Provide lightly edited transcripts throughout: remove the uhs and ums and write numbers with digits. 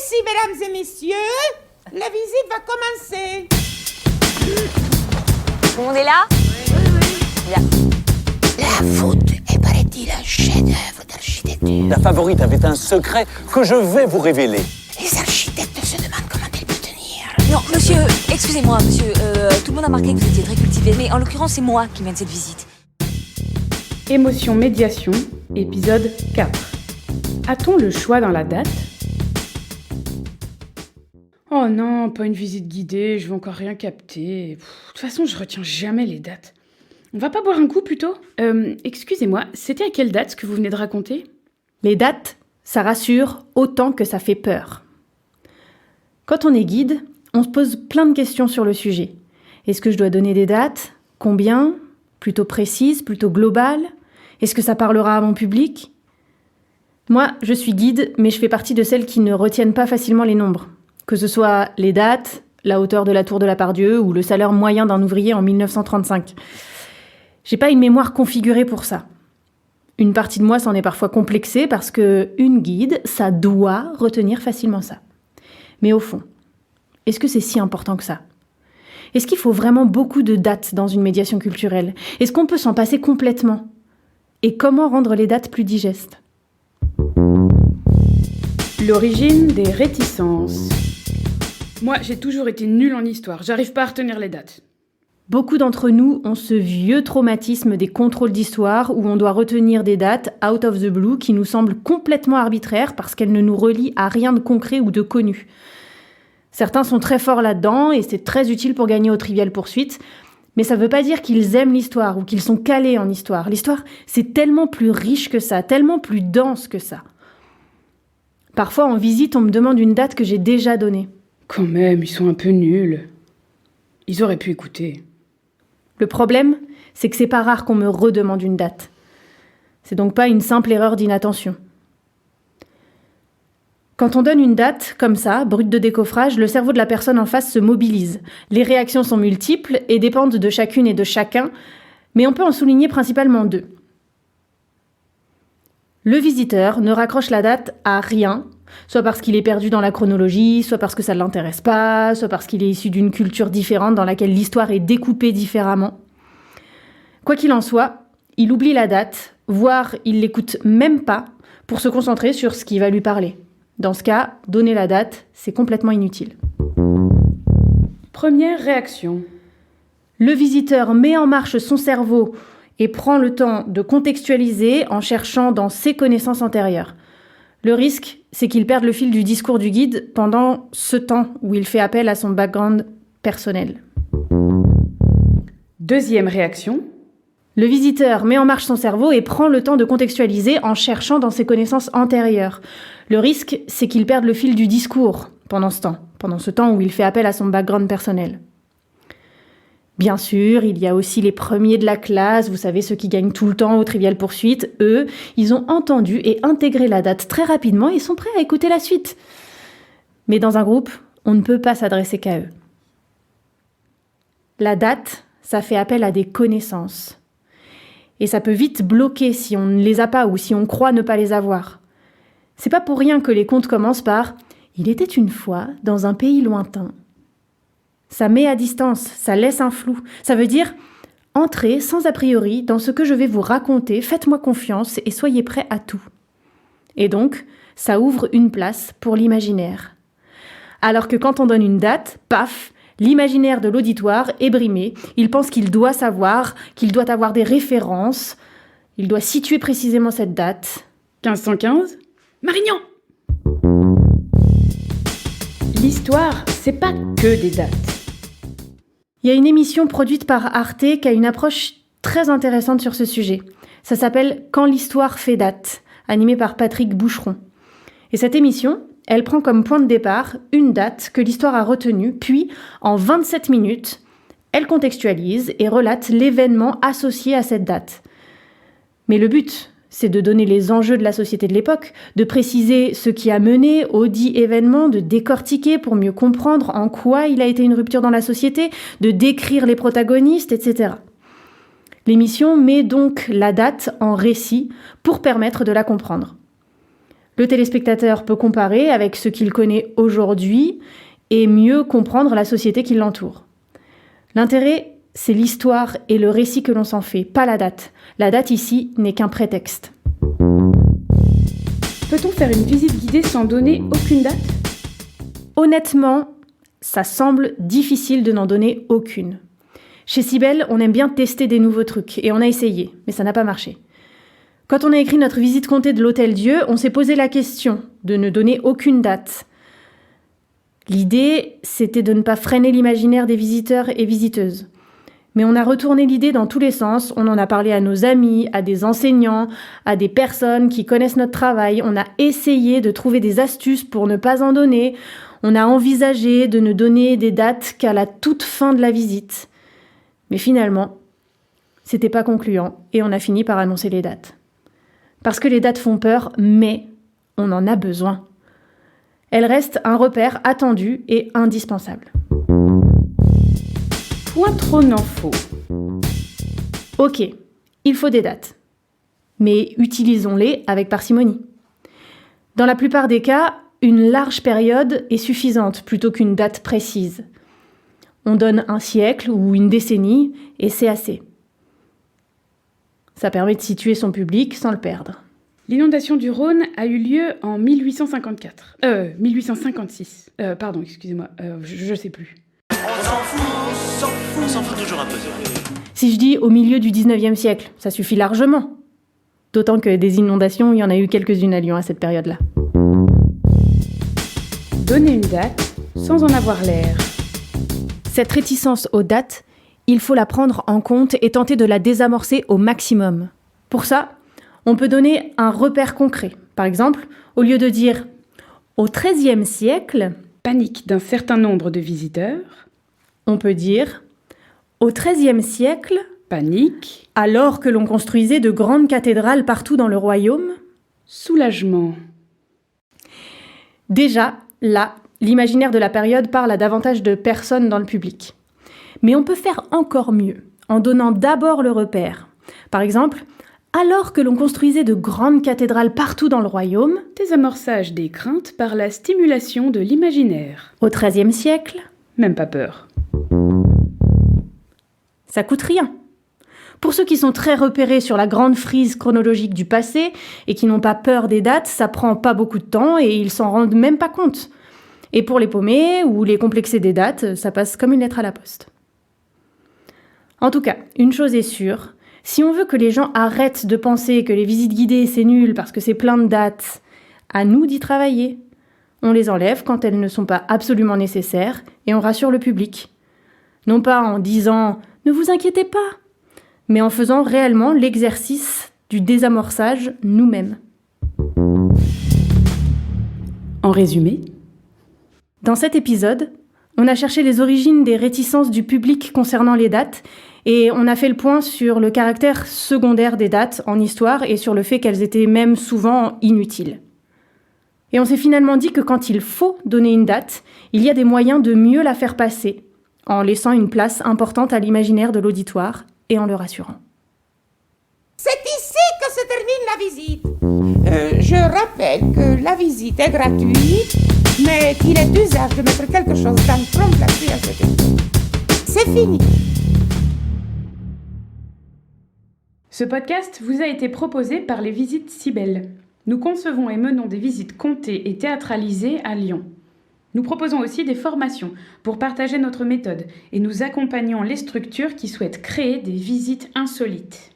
Ici, mesdames et messieurs, la visite va commencer. Tout le monde est là ? Oui. Bien. La voûte est, paraît-il, un chef-d'œuvre d'architecture. La favorite avait un secret que je vais vous révéler. Les architectes se demandent comment elle peut tenir. Non, monsieur, excusez-moi, monsieur. Tout le monde a remarqué que vous étiez très cultivé, mais en l'occurrence, c'est moi qui mène cette visite. Émotion médiation, épisode 4. A-t-on le choix dans la date ? Oh non, pas une visite guidée, je vais encore rien capter. De toute façon, je retiens jamais les dates. On va pas boire un coup plutôt ? Excusez-moi, c'était à quelle date ce que vous venez de raconter ? Les dates, ça rassure autant que ça fait peur. Quand on est guide, on se pose plein de questions sur le sujet. Est-ce que je dois donner des dates ? Combien ? Plutôt précises, plutôt globales ? Est-ce que ça parlera à mon public ? Moi, je suis guide, mais je fais partie de celles qui ne retiennent pas facilement les nombres. Que ce soit les dates, la hauteur de la tour de la Part-Dieu ou le salaire moyen d'un ouvrier en 1935. J'ai pas une mémoire configurée pour ça. Une partie de moi s'en est parfois complexée parce que une guide, ça doit retenir facilement ça. Mais au fond, est-ce que c'est si important que ça ? Est-ce qu'il faut vraiment beaucoup de dates dans une médiation culturelle ? Est-ce qu'on peut s'en passer complètement ? Et comment rendre les dates plus digestes ? L'origine des réticences. Moi, j'ai toujours été nulle en histoire, j'arrive pas à retenir les dates. Beaucoup d'entre nous ont ce vieux traumatisme des contrôles d'histoire où on doit retenir des dates out of the blue qui nous semblent complètement arbitraires parce qu'elles ne nous relient à rien de concret ou de connu. Certains sont très forts là-dedans et c'est très utile pour gagner au Trivial Poursuite, mais ça veut pas dire qu'ils aiment l'histoire ou qu'ils sont calés en histoire. L'histoire, c'est tellement plus riche que ça, tellement plus dense que ça. Parfois, en visite, on me demande une date que j'ai déjà donnée. Quand même, ils sont un peu nuls. Ils auraient pu écouter. Le problème, c'est que c'est pas rare qu'on me redemande une date. C'est donc pas une simple erreur d'inattention. Quand on donne une date, comme ça, brute de décoffrage, le cerveau de la personne en face se mobilise. Les réactions sont multiples et dépendent de chacune et de chacun, mais on peut en souligner principalement deux. Le visiteur ne raccroche la date à rien, soit parce qu'il est perdu dans la chronologie, soit parce que ça ne l'intéresse pas, soit parce qu'il est issu d'une culture différente dans laquelle l'histoire est découpée différemment. Quoi qu'il en soit, il oublie la date, voire il l'écoute même pas pour se concentrer sur ce qui va lui parler. Dans ce cas, donner la date, c'est complètement inutile. Première réaction. Le visiteur met en marche son cerveau et prend le temps de contextualiser en cherchant dans ses connaissances antérieures. Le risque, c'est qu'il perde le fil du discours du guide pendant ce temps où il fait appel à son background personnel. Deuxième réaction. Le visiteur met en marche son cerveau et prend le temps de contextualiser en cherchant dans ses connaissances antérieures. Le risque, c'est qu'il perde le fil du discours pendant ce temps où il fait appel à son background personnel. Bien sûr, il y a aussi les premiers de la classe, vous savez, ceux qui gagnent tout le temps au Trivial Poursuite. Eux, ils ont entendu et intégré la date très rapidement et sont prêts à écouter la suite. Mais dans un groupe, on ne peut pas s'adresser qu'à eux. La date, ça fait appel à des connaissances. Et ça peut vite bloquer si on ne les a pas ou si on croit ne pas les avoir. C'est pas pour rien que les contes commencent par « Il était une fois dans un pays lointain ». Ça met à distance, ça laisse un flou. Ça veut dire « Entrez sans a priori dans ce que je vais vous raconter, faites-moi confiance et soyez prêts à tout ». Et donc, ça ouvre une place pour l'imaginaire. Alors que quand on donne une date, paf, l'imaginaire de l'auditoire est brimé. Il pense qu'il doit savoir, qu'il doit avoir des références, il doit situer précisément cette date. 1515 ? Marignan ! L'histoire, c'est pas que des dates. Il y a une émission produite par Arte qui a une approche très intéressante sur ce sujet. Ça s'appelle « Quand l'histoire fait date », animée par Patrick Boucheron. Et cette émission, elle prend comme point de départ une date que l'histoire a retenue, puis, en 27 minutes, elle contextualise et relate l'événement associé à cette date. Mais le but, c'est de donner les enjeux de la société de l'époque, de préciser ce qui a mené au dit événement, de décortiquer pour mieux comprendre en quoi il a été une rupture dans la société, de décrire les protagonistes, etc. L'émission met donc la date en récit pour permettre de la comprendre. Le téléspectateur peut comparer avec ce qu'il connaît aujourd'hui et mieux comprendre la société qui l'entoure. L'intérêt, c'est l'histoire et le récit que l'on s'en fait, pas la date. La date ici n'est qu'un prétexte. Peut-on faire une visite guidée sans donner aucune date ? Honnêtement, ça semble difficile de n'en donner aucune. Chez Cybelle, on aime bien tester des nouveaux trucs, et on a essayé, mais ça n'a pas marché. Quand on a écrit notre visite comptée de l'Hôtel Dieu, on s'est posé la question de ne donner aucune date. L'idée, c'était de ne pas freiner l'imaginaire des visiteurs et visiteuses. Mais on a retourné l'idée dans tous les sens, on en a parlé à nos amis, à des enseignants, à des personnes qui connaissent notre travail, on a essayé de trouver des astuces pour ne pas en donner, on a envisagé de ne donner des dates qu'à la toute fin de la visite. Mais finalement, c'était pas concluant et on a fini par annoncer les dates. Parce que les dates font peur, mais on en a besoin. Elles restent un repère attendu et indispensable. Point trop n'en faut. Ok, il faut des dates. Mais utilisons-les avec parcimonie. Dans la plupart des cas, une large période est suffisante plutôt qu'une date précise. On donne un siècle ou une décennie et c'est assez. Ça permet de situer son public sans le perdre. L'inondation du Rhône a eu lieu en 1856. Pardon, excusez-moi, je sais plus. On s'en fout toujours un peu. Si je dis au milieu du 19e siècle, ça suffit largement. D'autant que des inondations, il y en a eu quelques-unes à Lyon à cette période-là. Donner une date sans en avoir l'air. Cette réticence aux dates, il faut la prendre en compte et tenter de la désamorcer au maximum. Pour ça, on peut donner un repère concret. Par exemple, au lieu de dire « au XIIIe siècle », Panique d'un certain nombre de visiteurs. on peut dire « au XIIIe siècle », Panique. alors que l'on construisait de grandes cathédrales partout dans le royaume. Soulagement. Déjà, là, l'imaginaire de la période parle à davantage de personnes dans le public. Mais on peut faire encore mieux, en donnant d'abord le repère. Par exemple, alors que l'on construisait de grandes cathédrales partout dans le royaume, Désamorçage des craintes par la stimulation de l'imaginaire. au XIIIe siècle, Même pas peur. ça coûte rien. Pour ceux qui sont très repérés sur la grande frise chronologique du passé et qui n'ont pas peur des dates, ça prend pas beaucoup de temps et ils s'en rendent même pas compte. Et pour les paumés ou les complexés des dates, ça passe comme une lettre à la poste. En tout cas, une chose est sûre, si on veut que les gens arrêtent de penser que les visites guidées c'est nul parce que c'est plein de dates, à nous d'y travailler. On les enlève quand elles ne sont pas absolument nécessaires et on rassure le public. Non pas en disant « ne vous inquiétez pas », mais en faisant réellement l'exercice du désamorçage nous-mêmes. En résumé, Dans cet épisode, on a cherché les origines des réticences du public concernant les dates et on a fait le point sur le caractère secondaire des dates en histoire et sur le fait qu'elles étaient même souvent inutiles. Et on s'est finalement dit que quand il faut donner une date, il y a des moyens de mieux la faire passer, en laissant une place importante à l'imaginaire de l'auditoire et en le rassurant. C'est ici que se termine la visite. Je rappelle que la visite est gratuite, mais qu'il est d'usage de mettre quelque chose dans le trompe-la-pluie à cet effet. C'est fini. ce podcast vous a été proposé par les Visites Cybelle. Nous concevons et menons des visites comptées et théâtralisées à Lyon. Nous proposons aussi des formations pour partager notre méthode et nous accompagnons les structures qui souhaitent créer des visites insolites.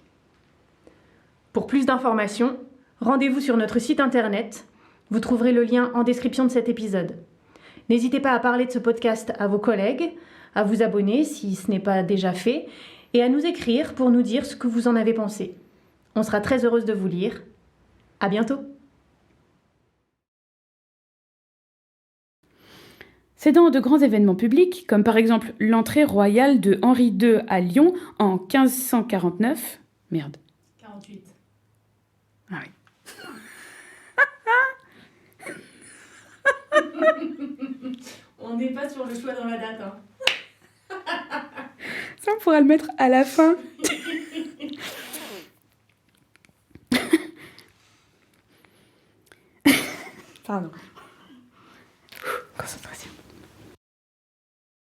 Pour plus d'informations, rendez-vous sur notre site internet. Vous trouverez le lien en description de cet épisode. N'hésitez pas à parler de ce podcast à vos collègues, à vous abonner si ce n'est pas déjà fait, et à nous écrire pour nous dire ce que vous en avez pensé. On sera très heureuse de vous lire. À bientôt. C'est dans de grands événements publics, comme par exemple l'entrée royale de Henri II à Lyon en 1549. Merde. 48. Ah oui. On n'est pas sur le choix dans la date. Hein. Ça, on pourra le mettre à la fin. Pardon. Concentration.